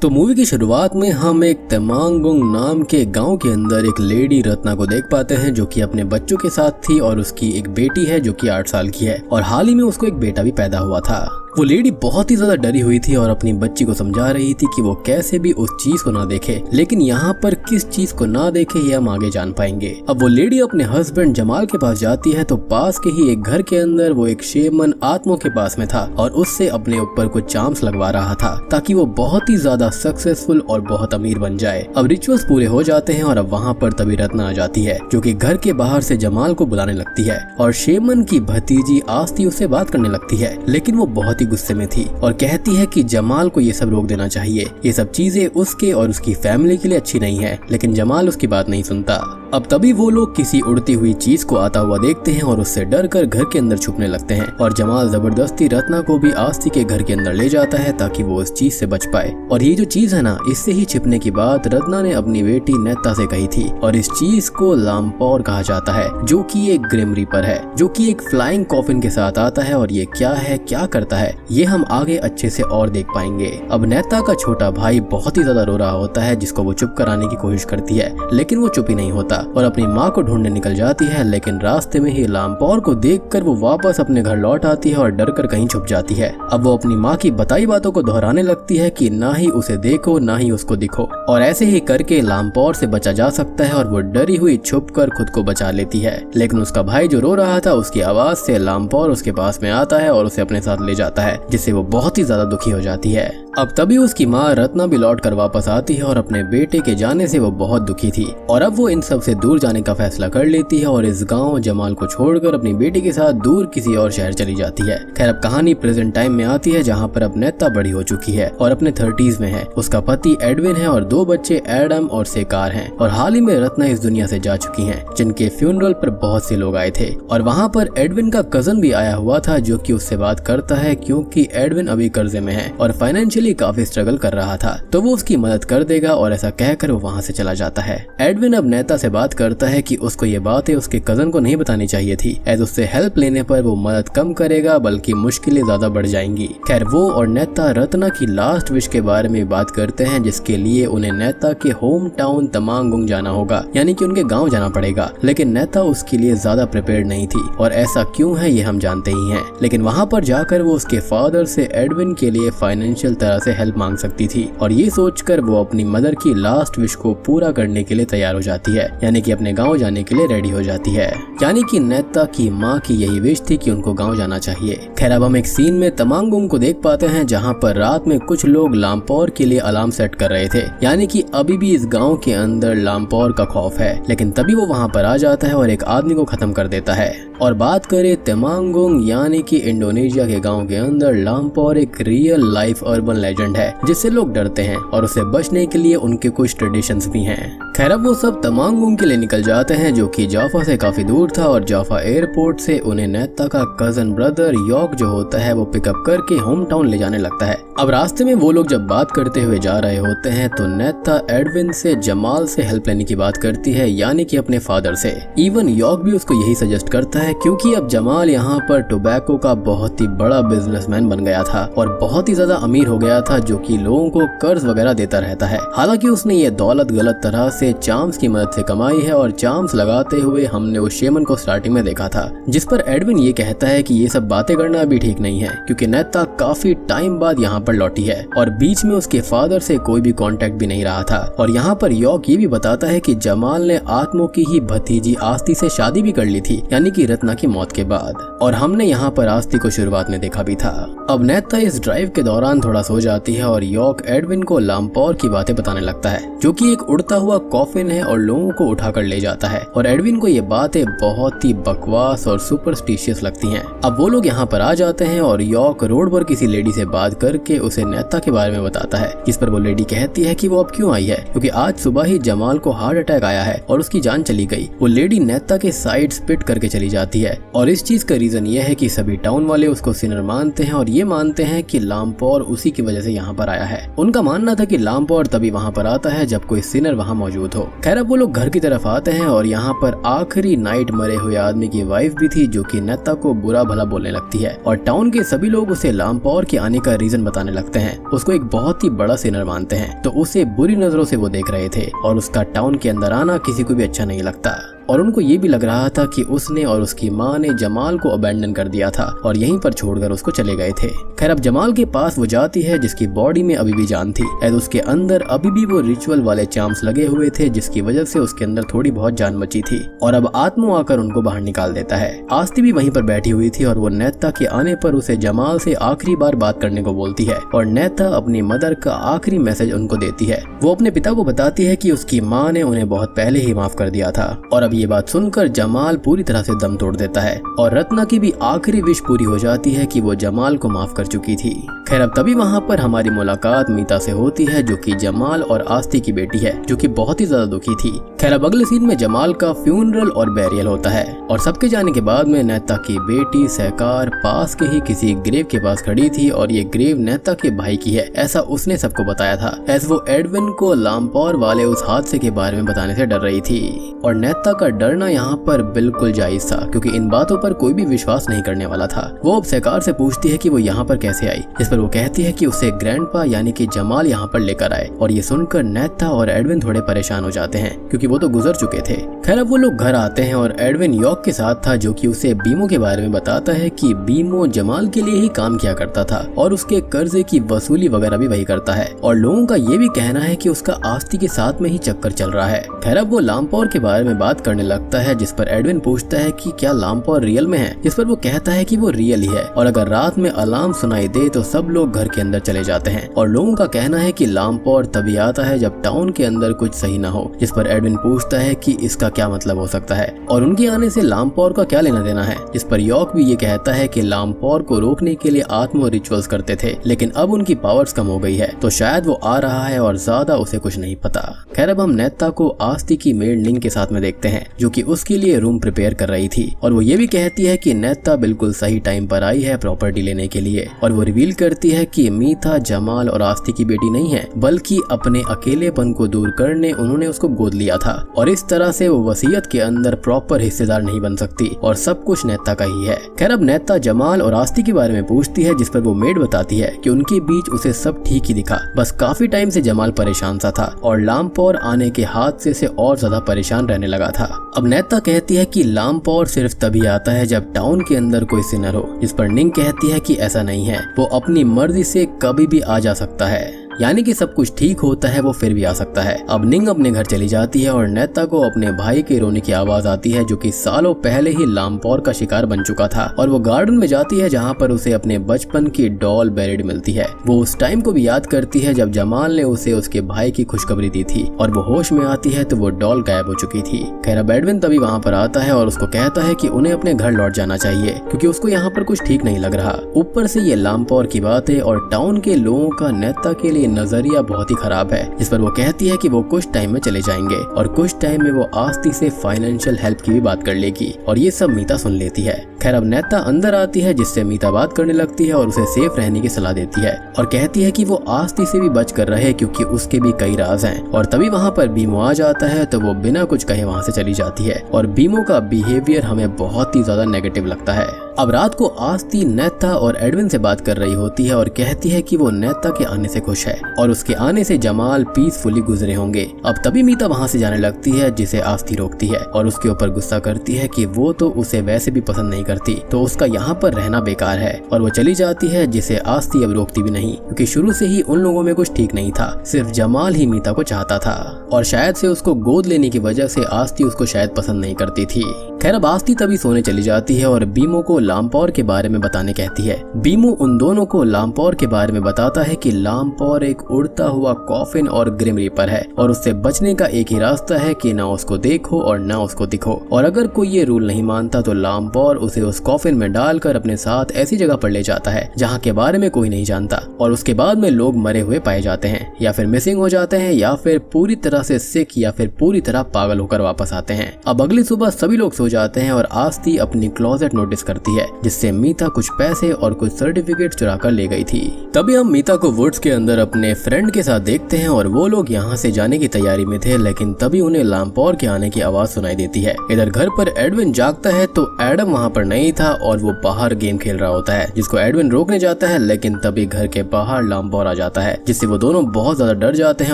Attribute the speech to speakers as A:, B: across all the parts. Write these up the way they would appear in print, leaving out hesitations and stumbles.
A: तो मूवी की शुरुआत में हम एक तमांगुंग नाम के गांव के अंदर एक लेडी रत्ना को देख पाते हैं जो कि अपने बच्चों के साथ थी और उसकी एक बेटी है जो कि 8 साल की है और हाल ही में उसको एक बेटा भी पैदा हुआ था। वो लेडी बहुत ही ज्यादा डरी हुई थी और अपनी बच्ची को समझा रही थी कि वो कैसे भी उस चीज को ना देखे, लेकिन यहाँ पर किस चीज को ना देखे ये हम आगे जान पाएंगे। अब वो लेडी अपने हस्बैंड जमाल के पास जाती है तो पास के ही एक घर के अंदर वो एक शेमन आत्मों के पास में था और उससे अपने ऊपर कुछ चार्म्स लगवा रहा था ताकि वो बहुत ही ज्यादा सक्सेसफुल और बहुत अमीर बन जाए। अब रिचुअल्स पूरे हो जाते हैं और अब वहाँ पर तभी रत्ना आ जाती है जो कि घर के बाहर से जमाल को बुलाने लगती है और शेमन की भतीजी आस्ती उससे बात करने लगती है, लेकिन वो बहुत ही गुस्से में थी और कहती है कि जमाल को ये सब रोक देना चाहिए, ये सब चीजें उसके और उसकी फैमिली के लिए अच्छी नहीं है, लेकिन जमाल उसकी बात नहीं सुनता। अब तभी वो लोग किसी उड़ती हुई चीज को आता हुआ देखते हैं और उससे डर कर घर के अंदर छुपने लगते हैं और जमाल जबरदस्ती रत्ना को भी आस्ती के घर के अंदर ले जाता है ताकि वो इस चीज से बच पाए। और ये जो चीज है ना, इससे ही छिपने की बात रत्ना ने अपनी बेटी नेता से कही थी और इस चीज को लामपौर कहा जाता है जो कि एक ग्रिम रीपर है जो कि एक फ्लाइंग कॉफिन के साथ आता है और ये क्या है, क्या करता है, ये हम आगे अच्छे से और देख पाएंगे। अब नेता का छोटा भाई बहुत ही ज्यादा रो रहा होता है जिसको वो चुप कराने की कोशिश करती है, लेकिन वो चुप ही नहीं होता और अपनी माँ को ढूंढने निकल जाती है, लेकिन रास्ते में ही लामपौर को देखकर वो वापस अपने घर लौट आती है और डर कर कहीं छुप जाती है। अब वो अपनी माँ की बताई बातों को दोहराने लगती है कि ना ही उसे देखो ना ही उसको दिखो और ऐसे ही करके लामपौर से बचा जा सकता है और वो डरी हुई छुप कर खुद को बचा लेती है। लेकिन उसका भाई जो रो रहा था उसकी आवाज से लामपौर उसके पास में आता है और उसे अपने साथ ले जाता है, जिससे वो बहुत ही ज्यादा दुखी हो जाती है। अब तभी उसकी माँ रत्ना भी लौट कर वापस आती है और अपने बेटे के जाने से वो बहुत दुखी थी और अब वो इन सब से दूर जाने का फैसला कर लेती है और इस गांव जमाल को छोड़कर अपनी बेटी के साथ दूर किसी और शहर चली जाती है। खैर अब कहानी प्रेजेंट टाइम में आती है जहाँ पर अब नेता बड़ी हो चुकी है और अपने 30s में है। उसका पति एडविन है और 2 बच्चे एडम और सेकार हैं और हाल ही में रत्ना इस दुनिया से जा चुकी है जिनके फ्यूनरल पर बहुत से लोग आए थे और वहाँ पर एडविन का कजन भी आया हुआ था जो कि उससे बात करता है क्योंकि एडविन अभी कर्जे में है और फाइनेंशियली काफी स्ट्रगल कर रहा था, तो वो उसकी मदद कर देगा और ऐसा कहकर वो वहाँ से चला जाता है। एडविन अब नेता से बात करता है कि उसको ये बातें उसके कजन को नहीं बतानी चाहिए थी, एज उससे हेल्प लेने पर वो मदद कम करेगा बल्कि मुश्किलें ज्यादा बढ़ जाएंगी। खैर वो और नेता रत्ना की लास्ट विश के बारे में बात करते हैं जिसके लिए उन्हें नेता के होम टाउन तमांगुंग जाना होगा, यानी कि उनके गाँव जाना पड़ेगा, लेकिन नेता उसके लिए ज्यादा प्रिपेयर्ड नहीं थी और ऐसा क्यों है ये हम जानते ही हैं। लेकिन वहाँ पर जाकर वो उसके फादर से एडविन के लिए फाइनेंशियल तरह से हेल्प मांग सकती थी और ये सोचकर वो अपनी मदर की लास्ट विश को पूरा करने के लिए तैयार हो जाती है, यानी कि अपने गांव जाने के लिए रेडी हो जाती है। यानी कि नेता की माँ की यही विश थी कि उनको गांव जाना चाहिए। खैर अब हम एक सीन में तमांगुंग को देख पाते हैं जहाँ पर रात में कुछ लोग लामपौर के लिए अलार्म सेट कर रहे थे, यानी कि अभी भी इस गाँव के अंदर लामपौर का खौफ है, लेकिन तभी वो वहाँ पर आ जाता है और एक आदमी को खत्म कर देता है। और बात करें तमांगुंग यानी कि इंडोनेशिया के गांव के अंदर लामपौर एक रियल लाइफ अर्बन लेजेंड है जिससे लोग डरते हैं और उसे बचने के लिए उनके कुछ ट्रेडिशंस भी हैं। खैर अब वो सब तमांगुंग के लिए निकल जाते हैं जो कि जाफा से काफी दूर था और जाफा एयरपोर्ट से उन्हें नेता का कजन ब्रदर यॉक जो होता है वो पिकअप करके होम टाउन ले जाने लगता है। अब रास्ते में वो लोग जब बात करते हुए जा रहे होते हैं तो नेता एडविन से जमाल से हेल्प लेने की बात करती है, यानी कि अपने फादर से। इवन यॉक भी उसको यही सजेस्ट करता है क्योंकि अब जमाल यहाँ पर टोबैको का बहुत ही बड़ा बिजनेसमैन बन गया था और बहुत ही ज्यादा अमीर हो गया था जो कि लोगों को कर्ज वगैरह देता रहता है। हालांकि उसने ये दौलत गलत तरह से चार्म्स की मदद से कमाई है और चार्म्स लगाते हुए हमने उस शेमन को स्टार्टिंग में देखा था, जिस पर एडविन ये कहता है कि ये सब बातें करना अभी ठीक नहीं है क्योंकि नेता काफी टाइम बाद यहाँ पर लौटी है और बीच में उसके फादर से कोई भी कांटेक्ट भी नहीं रहा था। और यहाँ पर यॉक ये भी बताता है कि जमाल ने आत्मों की ही भतीजी आस्ती से शादी भी कर ली थी, यानी कि रत्ना की मौत के बाद, और हमने यहाँ पर आस्ती को शुरुआत में देखा भी था। अब नेता इस ड्राइव के दौरान थोड़ा सो जाती है और यॉक एडविन को लामपौर की बातें बताने लगता है जो कि एक उड़ता हुआ कॉफिन है और लोगों को उठाकर ले जाता है और एडविन को ये बातें बहुत ही बकवास और सुपरस्टिशियस लगती हैं। अब वो लोग यहाँ पर आ जाते हैं और यॉक रोड पर किसी लेडी से बात करके उसे नेता के बारे में बताता है, जिस पर वो लेडी कहती है कि वो अब क्यों आई है क्योंकि आज सुबह ही जमाल को हार्ट अटैक आया है और उसकी जान चली गई। वो लेडी नेता के साइड स्पिट करके चली जाती है और इस चीज का रीजन ये है कि सभी टाउन वाले उसको सिनर मानते हैं और ये मानते हैं कि लामपौर उसी की वजह से यहाँ पर आया है। उनका मानना था कि लामपौर तभी वहाँ पर आता है जब कोई सिनर वहाँ मौजूद हो। खैर अब वो लोग घर की तरफ आते हैं और यहाँ पर आखिरी नाइट मरे हुए आदमी की वाइफ भी थी जो कि नेता को बुरा भला बोलने लगती है और टाउन के सभी लोग उसे लामपौर के आने का रीजन बताने लगते हैं। उसको एक बहुत ही बड़ा सिनर मानते हैं, तो उसे बुरी नजरों से वो देख रहे थे और उसका टाउन के अंदर आना किसी को भी अच्छा नहीं लगता। और उनको ये भी लग रहा था कि उसने और उसकी माँ ने जमाल को अबैंडन कर दिया था और यहीं पर छोड़कर उसको चले गए थे। खैर अब जमाल के पास वो जाती है जिसकी बॉडी में अभी भी जान थी, और उसके अंदर अभी भी वो रिचुअल वाले चार्म्स लगे हुए थे जिसकी वजह से उसके अंदर थोड़ी बहुत जान बची थी। और अब आत्मा आकर उनको बाहर निकाल देता है। आस्ती भी वहीं पर बैठी हुई थी और वो नेता के आने पर उसे जमाल से आखिरी बार बात करने को बोलती है और नेता अपनी मदर का आखिरी मैसेज उनको देती है। वो अपने पिता को बताती है कि उसकी माँ ने उन्हें बहुत पहले ही माफ कर दिया था। और अब ये बात सुनकर जमाल पूरी तरह से दम तोड़ देता है और रत्ना की भी आखिरी विश पूरी हो जाती है कि वो जमाल को माफ कर चुकी थी। खैर अब तभी वहाँ पर हमारी मुलाकात मीता से होती है जो कि जमाल और आस्ती की बेटी है, जो कि बहुत ही ज्यादा दुखी थी। खैर अब अगले सीन में जमाल का फ्यूनरल और बैरियल होता है और सबके जाने के बाद में नेता की बेटी सहकार पास के ही किसी ग्रेव के पास खड़ी थी और ये ग्रेव नेता के भाई की है, ऐसा उसने सबको बताया था। ऐसे वो एडविन को लामपौर वाले उस हादसे के बारे में बताने से डर रही थी और नेता का डरना यहाँ पर बिल्कुल जायज था क्योंकि इन बातों पर कोई भी विश्वास नहीं करने वाला था। वो अब सहकार से पूछती है कि वो यहाँ पर कैसे आई, इस पर वो कहती है कि उसे ग्रैंडपा यानी कि जमाल यहाँ पर लेकर आए। और ये सुनकर नेता और एडविन थोड़े परेशान हो जाते हैं क्योंकि वो तो गुजर चुके थे। खैर अब वो लोग घर आते हैं और एडविन यॉर्क के साथ था जो कि उसे बीमो के बारे में बताता है कि बीमो जमाल के लिए ही काम किया करता था और उसके कर्जे की वसूली वगैरह भी वही करता है और लोगों का ये भी कहना है कि उसका आस्ती के साथ में ही चक्कर चल रहा है। खैर अब वो लामपौर के बारे में बात करने लगता है जिस पर एडविन पूछता है कि क्या लामपौर रियल में है, जिस पर वो कहता है कि वो रियल ही है और अगर रात में अलार्म सुनाई दे तो सब लोग घर के अंदर चले जाते हैं। और लोगों का कहना है कि लामपौर तभी आता है जब टाउन के अंदर कुछ सही ना हो, जिस पर एडविन पूछता है कि इसका क्या मतलब हो सकता है और उनके आने से लामपौर का क्या लेना देना है, जिस पर यॉर्क भी ये कहता है कि लामपौर को रोकने के लिए आत्मा रिचुअल्स करते थे लेकिन अब उनकी पावर्स कम हो गई है तो शायद वो आ रहा है और ज्यादा उसे कुछ नहीं पता। खैर अब हम नेता को आस्ती की मेड निंग के साथ में देखते हैं जो कि उसके लिए रूम प्रिपेयर कर रही थी और वो ये भी कहती है कि नेता बिल्कुल सही टाइम पर आई है प्रॉपर्टी लेने के लिए। और वो रिवील करती है कि मीता जमाल और आस्ती की बेटी नहीं है बल्कि अपने अकेलेपन को दूर करने उन्होंने उसको गोद लिया था और इस तरह से वो वसीयत के अंदर प्रॉपर हिस्सेदार नहीं बन सकती और सब कुछ नेता का ही है। खैर अब नेता जमाल और आस्ती के बारे में पूछती है जिस पर वो मेड बताती है कि उनके बीच उसे सब ठीक ही दिखा, बस काफी टाइम से जमाल परेशान सा था और लामपौर आने के हादसे से और ज्यादा परेशान रहने लगा था। अब नेता कहती है कि लामपौर सिर्फ तभी आता है जब टाउन के अंदर कोई सिनर हो, जिस पर निंग कहती है कि ऐसा नहीं है, वो अपनी मर्जी से कभी भी आ जा सकता है, यानी कि सब कुछ ठीक होता है वो फिर भी आ सकता है। अब निंग अपने घर चली जाती है और नेता को अपने भाई के रोने की आवाज आती है जो कि सालों पहले ही लामपौर का शिकार बन चुका था और वो गार्डन में जाती है जहाँ पर उसे अपने बचपन की डॉल बेरिड मिलती है। वो उस टाइम को भी याद करती है जब जमाल ने उसे उसके भाई की खुशखबरी दी थी और वो होश में आती है तो वो डॉल गायब हो चुकी थी। खैर अब एडविन तभी वहाँ पर आता है और उसको कहता है कि उन्हें अपने घर लौट जाना चाहिए क्योंकि उसको यहाँ पर कुछ ठीक नहीं लग रहा। ऊपर से ये लामपौर की बातें और टाउन के लोगों का नेता के लिए नजरिया बहुत ही खराब है, जिस पर वो कहती है कि वो कुछ टाइम में चले जाएंगे और कुछ टाइम में वो आस्ती से फाइनेंशियल हेल्प की भी बात कर लेगी और ये सब मीता सुन लेती है। खैर अब नेता अंदर आती है जिससे मीता बात करने लगती है और उसे सेफ रहने की सलाह देती है और कहती है कि वो आस्ती से भी बच कर रहे क्योंकि उसके भी कई राज हैं। और तभी वहाँ पर बीमो आ जाता है तो वो बिना कुछ कहे वहाँ से चली जाती है और बीमो का बिहेवियर हमें बहुत ही ज्यादा नेगेटिव लगता है। अब रात को आस्ती नेता और एडविन से बात कर रही होती है और कहती है कि वो नेता के आने से खुश है और उसके आने से जमाल पीसफुली गुजरे होंगे। अब तभी मीता वहाँ से जाने लगती है जिसे आस्ती रोकती है और उसके ऊपर गुस्सा करती है कि वो तो उसे वैसे भी पसंद नहीं करती तो उसका यहाँ पर रहना बेकार है और वो चली जाती है जिसे आस्ती अब रोकती भी नहीं क्योंकि शुरू से ही उन लोगों में कुछ ठीक नहीं था, सिर्फ जमाल ही मीता को चाहता था और शायद से उसको गोद लेने की वजह से आस्ती उसको शायद पसंद नहीं करती थी। खैर अब आस्ती तभी सोने चली जाती है और बीमो को लामपौर के बारे में बताने कहती है। बीमो उन दोनों को लामपौर के बारे में बताता है कि लामपौर एक उड़ता हुआ कॉफिन और ग्रिम रीपर है और उससे बचने का एक ही रास्ता है कि ना उसको देखो और ना उसको दिखो और अगर कोई ये रूल नहीं मानता तो लामपौर उसे उस कॉफिन में डालकर अपने साथ ऐसी जगह पर ले जाता है जहाँ के बारे में कोई नहीं जानता और उसके बाद में लोग मरे हुए पाए जाते हैं या फिर मिसिंग हो जाते हैं या फिर पूरी तरह से सिक या फिर पूरी तरह पागल होकर वापस आते हैं। अब अगली सुबह सभी लोग सो जाते हैं और आस्ती अपनी क्लोजेट नोटिस करती जाती है, जिससे मीता कुछ पैसे और कुछ सर्टिफिकेट चुरा कर ले गई थी। तभी हम मीता को वुड्स के अंदर अपने फ्रेंड के साथ देखते हैं और वो लोग यहाँ से जाने की तैयारी में थे, लेकिन तभी उन्हें लामपौर के आने की आवाज सुनाई देती है। इधर घर पर एडविन जागता है तो एडम वहाँ पर नहीं था और वो बाहर गेम खेल रहा होता है, जिसको एडविन रोकने जाता है, लेकिन तभी घर के बाहर लामपौर आ जाता है, जिससे वो दोनों बहुत ज्यादा डर जाते हैं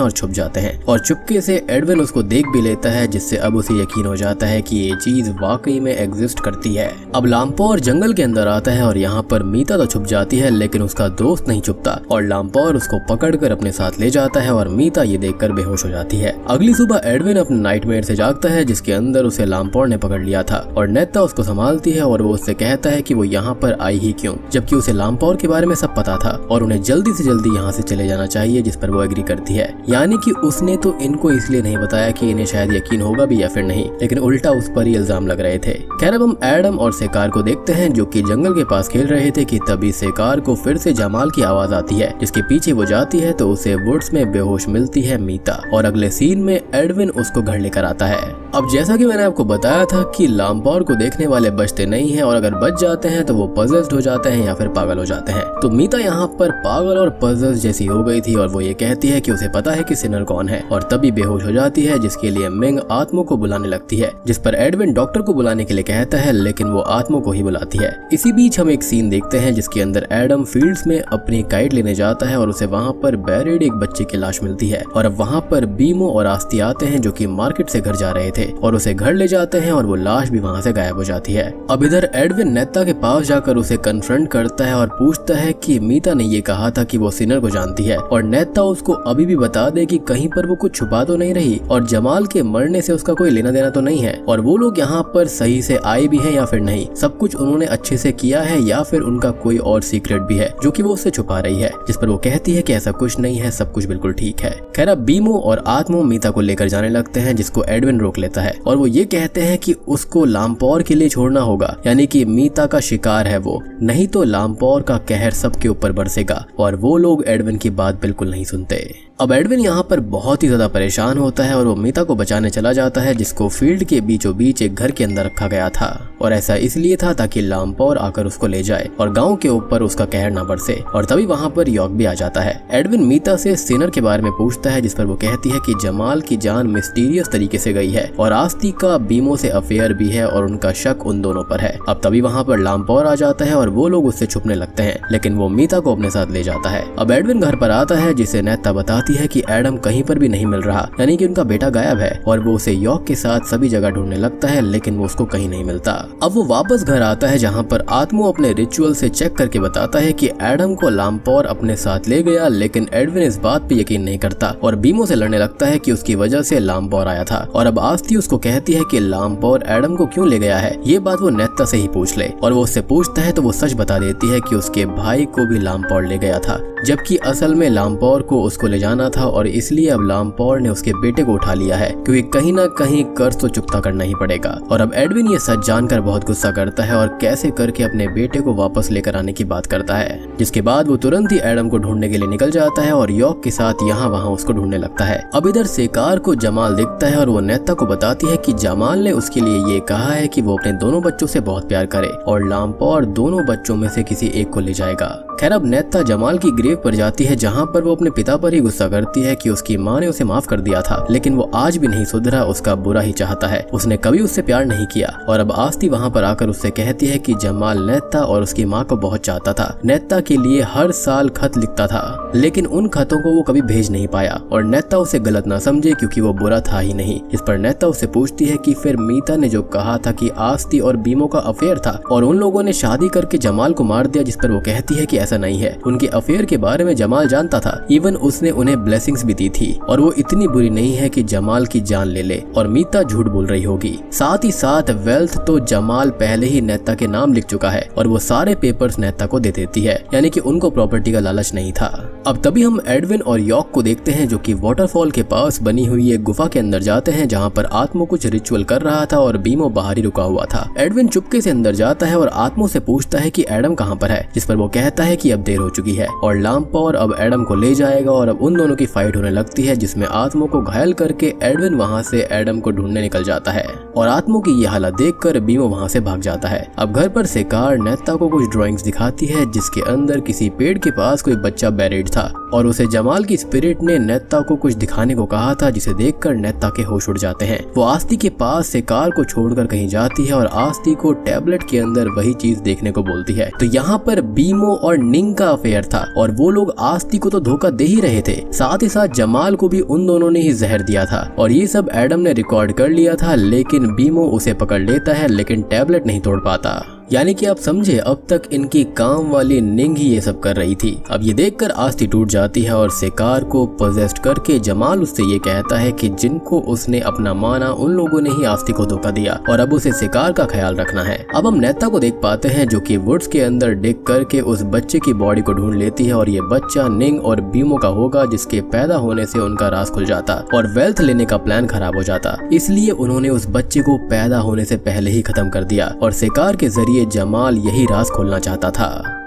A: और छुप जाते हैं। और चुपके से एडविन उसको देख भी लेता है, जिससे अब उसे यकीन हो जाता है कि ये चीज वाकई में एग्जिस्ट करती है। अब लामपौर जंगल के अंदर आता है और यहाँ पर मीता तो छुप जाती है, लेकिन उसका दोस्त नहीं छुपता और लामपौर उसको पकड़कर अपने साथ ले जाता है और मीता ये देखकर बेहोश हो जाती है। अगली सुबह एडविन अपने नाइटमेयर से जागता है, जिसके अंदर उसे लामपौर ने पकड़ लिया था और नेता उसको संभालती है और वो उससे कहता है कि वो यहाँ पर आई ही क्यों, जबकि उसे लामपौर के बारे में सब पता था और उन्हें जल्दी से जल्दी यहाँ से चले जाना चाहिए, जिस पर वो एग्री करती है। यानी कि उसने तो इनको इसलिए नहीं बताया कि इन्हें शायद यकीन होगा भी या फिर नहीं, लेकिन उल्टा उस पर ही इल्जाम लग रहे थे। खैर अब हम एडम और सेकार को देखते हैं जो कि जंगल के पास खेल रहे थे कि तभी सेकार को फिर से जमाल की आवाज आती है, जिसके पीछे वो जाती है तो उसे वुड्स में बेहोश मिलती है मीता और अगले सीन में एडविन उसको घर लेकर आता है। अब जैसा कि मैंने आपको बताया था कि लामपौर को देखने वाले बचते नहीं हैं और अगर बच जाते हैं तो वो पजेस्ड हो जाते हैं या फिर पागल हो जाते हैं। तो मीता यहाँ पर पागल और पजेस्ड जैसी हो गई थी और वो ये कहती है कि उसे पता है कि सिनर कौन है और तभी बेहोश हो जाती है, जिसके लिए मिंग आत्मा को बुलाने लगती है, जिस पर एडविन डॉक्टर को बुलाने के लिए कहता है, लेकिन वो आत्मा को ही बुलाती है। इसी बीच हम एक सीन देखते हैं जिसके अंदर एडम फील्ड्स में अपनी काइट लेने जाता है और उसे वहाँ पर बैरिड एक बच्चे की लाश मिलती है और अब वहाँ पर बीमो और आस्ती आते हैं जो कि मार्केट से घर जा रहे थे और उसे घर ले जाते हैं और वो लाश भी वहाँ से गायब हो जाती है। अब इधर एडविन नेता के पास जाकर उसे कन्फ्रंट करता है और पूछता है कि मीता ने ये कहा था कि वो सिनर को जानती है और नेता उसको अभी भी बता दे कि कहीं पर वो कुछ छुपा तो नहीं रही और जमाल के मरने से उसका कोई लेना देना तो नहीं है और वो लोग यहाँ पर सही से आए भी हैं या फिर नहीं, सब कुछ उन्होंने अच्छे से किया है या फिर उनका कोई और सीक्रेट भी है जो कि वो उससे छुपा रही है, जिस पर वो कहती है कि ऐसा कुछ नहीं है, सब कुछ बिल्कुल ठीक है। खैर अब बीमो और आत्मो मीता को लेकर जाने लगते हैं, जिसको एडविन रोक लेता है और वो ये कहते हैं कि उसको लामपौर के लिए छोड़ना होगा, यानी कि मीता का शिकार है वो, नहीं तो लामपौर का कहर सबके ऊपर बरसेगा और वो लोग एडविन की बात बिल्कुल नहीं सुनते। अब एडविन यहाँ पर बहुत ही ज्यादा परेशान होता है और वो मीता को बचाने चला जाता है, जिसको फील्ड के बीचों बीच एक घर के अंदर रखा गया था और ऐसा इसलिए था ताकि लामपौर आकर उसको ले जाए और गांव के ऊपर उसका कहर न बरसे। और तभी वहाँ पर यॉर्क भी आ जाता है। एडविन मीता से सिनर के बारे में पूछता है, जिस पर वो कहती है कि जमाल की जान मिस्टीरियस तरीके से गई है और आस्ती का बीमो से अफेयर भी है और उनका शक उन दोनों पर है। अब तभी वहाँ पर लामपौर आ जाता है और वो लोग उससे छुपने लगते हैं, लेकिन वो मीता को अपने साथ ले जाता है। अब एडविन घर पर आता है, जिसे नेता बताती है कि एडम कहीं पर भी नहीं मिल रहा, यानी कि उनका बेटा गायब है और वो उसे यॉर्क के साथ सभी जगह ढूंढने लगता है, लेकिन वो उसको कहीं नहीं मिलता। अब वो वापस घर आता है, जहाँ पर आत्मो अपने रिचुअल से चेक करके बताता है कि एडम को लामपौर अपने साथ ले गया, लेकिन एडविन इस बात पे यकीन नहीं करता और बीमो से लड़ने लगता है कि उसकी वजह से लामपौर आया था और अब आस्ती उसको कहती है कि लामपौर एडम को क्यों ले गया है, ये बात वो नेता से ही पूछ ले और वो उससे पूछता है तो वो सच बता देती है कि उसके भाई को भी लामपौर ले गया था, जबकि असल में लामपौर को उसको ले जाना था और इसलिए अब लामपौर ने उसके बेटे को उठा लिया है, क्योंकि कहीं ना कहीं कर्ज तो चुकता करना ही पड़ेगा। और अब एडविन ये सच जानकर बहुत गुस्सा करता है और कैसे करके अपने बेटे को वापस लेकर आने की बात करता है, जिसके बाद वो तुरंत ही एडम को ढूंढने के लिए निकल जाता है और यॉर्क के साथ यहाँ वहाँ उसको ढूंढने लगता है। अब इधर सेकार को जमाल दिखता है और वो नेता को बताती है कि जमाल ने उसके लिए ये कहा है कि वो अपने दोनों बच्चों से बहुत प्यार करे और लामपौर दोनों बच्चों में से किसी एक को ले जाएगा। खैर अब नेता जमाल की ग्रेव पर जाती है, जहाँ पर वो अपने पिता पर ही गुस्सा करती है कि उसकी माँ ने उसे माफ कर दिया था, लेकिन वो आज भी नहीं सुधरा, उसका बुरा ही चाहता है, उसने कभी उससे प्यार नहीं किया। और अब आस्ती वहाँ पर आकर उससे कहती है कि जमाल नेता और उसकी माँ को बहुत चाहता था, नेता के लिए हर साल खत लिखता था, लेकिन उन खतों को वो कभी भेज नहीं पाया और नेता उसे गलत ना समझे क्योंकि वो बुरा था ही नहीं। इस पर नेता उससे पूछती है कि फिर मीता ने जो कहा था कि आस्ती और बीमो का अफेयर था और उन लोगों ने शादी करके जमाल को मार दिया, जिस पर वो कहती है कि ऐसा नहीं है, उनके अफेयर के बारे में जमाल जानता था, इवन उसने उन्हें ब्लेसिंग्स भी दी थी और वो इतनी बुरी नहीं है कि जमाल की जान ले ले और मीता झूठ बोल रही होगी। साथ ही साथ वेल्थ तो जमाल पहले ही नेता के नाम लिख चुका है और वो सारे पेपर्स नेता को दे देती है, यानी कि उनको प्रॉपर्टी का लालच नहीं था। अब तभी हम एडविन और यॉर्क को देखते हैं जो कि वाटरफॉल के पास बनी हुई एक गुफा के अंदर जाते हैं, जहाँ पर आत्मो कुछ रिचुअल कर रहा था और बीमो बाहर ही रुका हुआ था। एडविन चुपके से अंदर जाता है और आत्मो से पूछता है कि एडम कहाँ पर है, जिस पर वो कहता है कि अब देर हो चुकी है और लामपौर अब एडम को ले जाएगा और अब उन दोनों की फाइट होने लगती है, जिसमें आत्मो को घायल करके एडविन वहाँ से एडम को ढूंढने निकल जाता है और आत्मो की ये हालत देखकर बीमो वहाँ से भाग जाता है। अब घर पर सेकार नेता को कुछ ड्राइंग्स दिखाती है जिसके अंदर किसी पेड़ के पास कोई बच्चा बैरिड था और उसे जमाल की स्पिरिट ने नेता को कुछ दिखाने को कहा था, जिसे देखकर नेता के होश उड़ जाते हैं। वो आस्ती के पास सेकार को छोड़कर कहीं जाती है और आस्ती को टैबलेट के अंदर वही चीज देखने को बोलती है। तो यहाँ पर बीमो और निंग का अफेयर था और वो लोग आस्ती को तो धोखा दे ही रहे थे, साथ ही साथ जमाल को भी उन दोनों ने ही जहर दिया था और ये सब एडम ने रिकॉर्ड कर लिया था। लेकिन बीमो उसे पकड़ लेता है लेकिन टैबलेट नहीं तोड़ पाता। यानी कि आप समझे, अब तक इनकी काम वाली निंग ही ये सब कर रही थी। अब ये देखकर आस्ती टूट जाती है और सेकार को पोजेस्ट करके जमाल उससे ये कहता है कि जिनको उसने अपना माना उन लोगों ने ही आस्ती को धोखा दिया और अब उसे सेकार का ख्याल रखना है। अब हम नेता को देख पाते हैं जो कि वुड्स के अंदर डिग करके उस बच्चे की बॉडी को ढूंढ लेती है और ये बच्चा निंग और बीमो का होगा, जिसके पैदा होने से उनका राज खुल जाता और वेल्थ लेने का प्लान खराब हो जाता। इसलिए उन्होंने उस बच्चे को पैदा होने से पहले ही खत्म कर दिया और सेकार के जरिए जमाल यही राज खोलना चाहता था,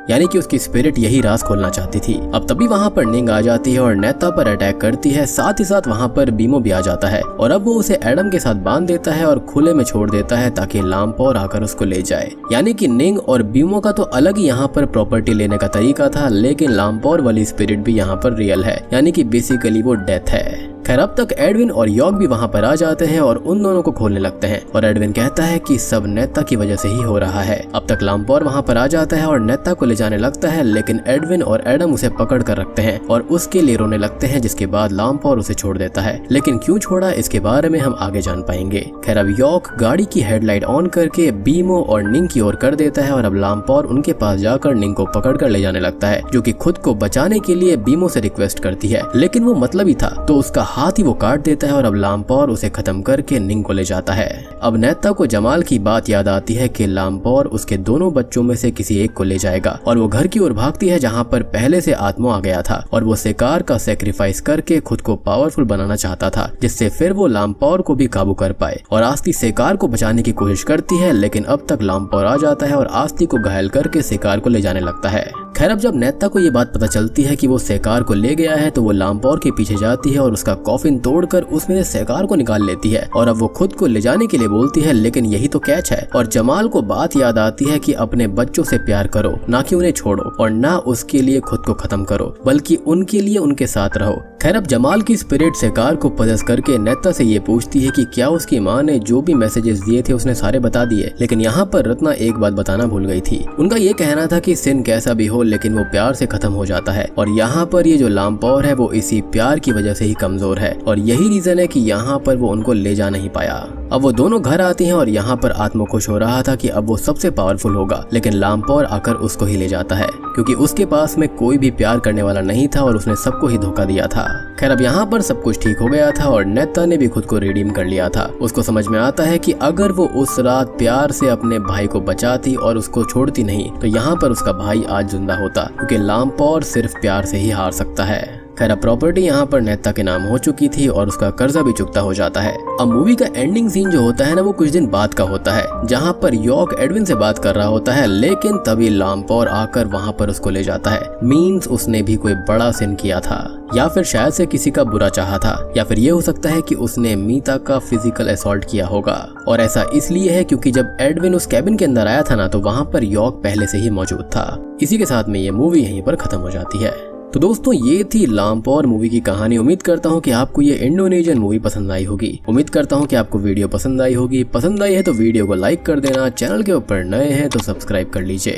A: यानी कि उसकी स्पिरिट यही राज खोलना चाहती थी। अब तभी वहाँ पर निंग आ जाती है और नेता पर अटैक करती है, साथ ही साथ वहाँ पर बीमो भी आ जाता है और अब वो उसे एडम के साथ बांध देता है और खुले में छोड़ देता है ताकि लामपौर आकर उसको ले जाए। यानी कि निंग और बीमो का तो अलग ही यहाँ पर प्रॉपर्टी लेने का तरीका था, लेकिन लामपौर वाली स्पिरिट भी यहाँ पर रियल है, यानी कि बेसिकली वो डेथ है। खैर अब तक एडविन और यॉर्क भी वहाँ पर आ जाते हैं और उन दोनों को खोलने लगते हैं और एडविन कहता है कि सब नेता की वजह से ही हो रहा है। अब तक लामपौर वहाँ पर आ जाता है और नेता को ले जाने लगता है, लेकिन एडविन और एडम उसे पकड़ कर रखते हैं और उसके लिए रोने लगते हैं, जिसके बाद लामपौर उसे छोड़ देता है। लेकिन क्यों छोड़ा इसके बारे में हम आगे जान पाएंगे। खैर अब यॉर्क गाड़ी की हेडलाइट ऑन करके बीमो और निंग की ओर कर देता है और अब लामपौर उनके पास जाकर निंग को पकड़ कर ले जाने लगता है, जो कि खुद को बचाने के लिए बीमो से रिक्वेस्ट करती है, लेकिन वो मतलबी था तो उसका हाथ ही वो काट देता है और अब लामपौर उसे खत्म करके निंग को ले जाता है। अब नेता को जमाल की बात याद आती है कि लामपौर उसके दोनों बच्चों में से किसी एक को ले जाएगा और वो घर की ओर भागती है जहाँ पर पहले से आत्मा आ गया था और वो सेकार का सेक्रीफाइस करके खुद को पावरफुल बनाना चाहता था, जिससे फिर वो लामपौर को भी काबू कर पाए। और आस्ती सेकार को बचाने की कोशिश करती है, लेकिन अब तक लामपौर आ जाता है और आस्ती को घायल करके सेकार को ले जाने लगता है। खैर अब जब नेता को ये बात पता चलती है कि वो सेकार को ले गया है तो वो लामपौर के पीछे जाती है और उसका कॉफिन तोड़कर उसमें से सेकार को निकाल लेती है और अब वो खुद को ले जाने के लिए बोलती है, लेकिन यही तो कैच है। और जमाल को बात याद आती है कि अपने बच्चों से प्यार करो, ना कि उन्हें छोड़ो और ना उसके लिए खुद को खत्म करो, बल्कि उनके लिए उनके साथ रहो। खैर अब जमाल की स्पिरिट सेकार को पजेस करके नेता से ये पूछती है कि क्या उसकी माँ ने जो भी मैसेजेस दिए थे उसने सारे बता दिए। लेकिन यहाँ पर रत्ना एक बात बताना भूल गई थी। उनका ये कहना था कि सिन कैसा भी हो लेकिन वो प्यार से खत्म हो जाता है और यहाँ पर ये जो लामपौर है वो इसी प्यार की वजह से ही कमजोर है और यही रीजन है कि यहाँ पर वो उनको ले जा नहीं पाया। अब वो दोनों घर आती हैं और यहाँ पर आत्मा खुश हो रहा था कि अब वो सबसे पावरफुल होगा, लेकिन लामपौर आकर उसको ही ले जाता है क्योंकि उसके पास में कोई भी प्यार करने वाला नहीं था और उसने सबको ही धोखा दिया था। खैर अब यहाँ पर सब कुछ ठीक हो गया था और नेता ने भी खुद को रिडीम कर लिया था। उसको समझ में आता है कि अगर वो उस रात प्यार से अपने भाई को बचाती और उसको छोड़ती नहीं तो यहाँ पर उसका भाई आज जिंदा होता, क्योंकि लामपौर सिर्फ प्यार से ही हार सकता है। खैर प्रॉपर्टी यहाँ पर नेता के नाम हो चुकी थी और उसका कर्जा भी चुकता हो जाता है। अब मूवी का एंडिंग सीन जो होता है ना वो कुछ दिन बाद का होता है, जहाँ पर यॉर्क एडविन से बात कर रहा होता है, लेकिन तभी लामपौर आकर वहाँ पर उसको ले जाता है। मीन्स उसने भी कोई बड़ा सिन किया था या फिर शायद से किसी का बुरा चाहा था, या फिर ये हो सकता है कि उसने मीता का फिजिकल असॉल्ट किया होगा। और ऐसा इसलिए है क्योंकि जब एडविन उस कैबिन के अंदर आया था ना तो वहाँ पर यॉर्क पहले से ही मौजूद था। इसी के साथ में ये मूवी यहीं पर खत्म हो जाती है। तो दोस्तों ये थी लामपौर मूवी की कहानी। उम्मीद करता हूँ कि आपको ये इंडोनेशियन मूवी पसंद आई होगी। उम्मीद करता हूँ कि आपको वीडियो पसंद आई होगी। पसंद आई है तो वीडियो को लाइक कर देना, चैनल के ऊपर नए हैं तो सब्सक्राइब कर लीजिए।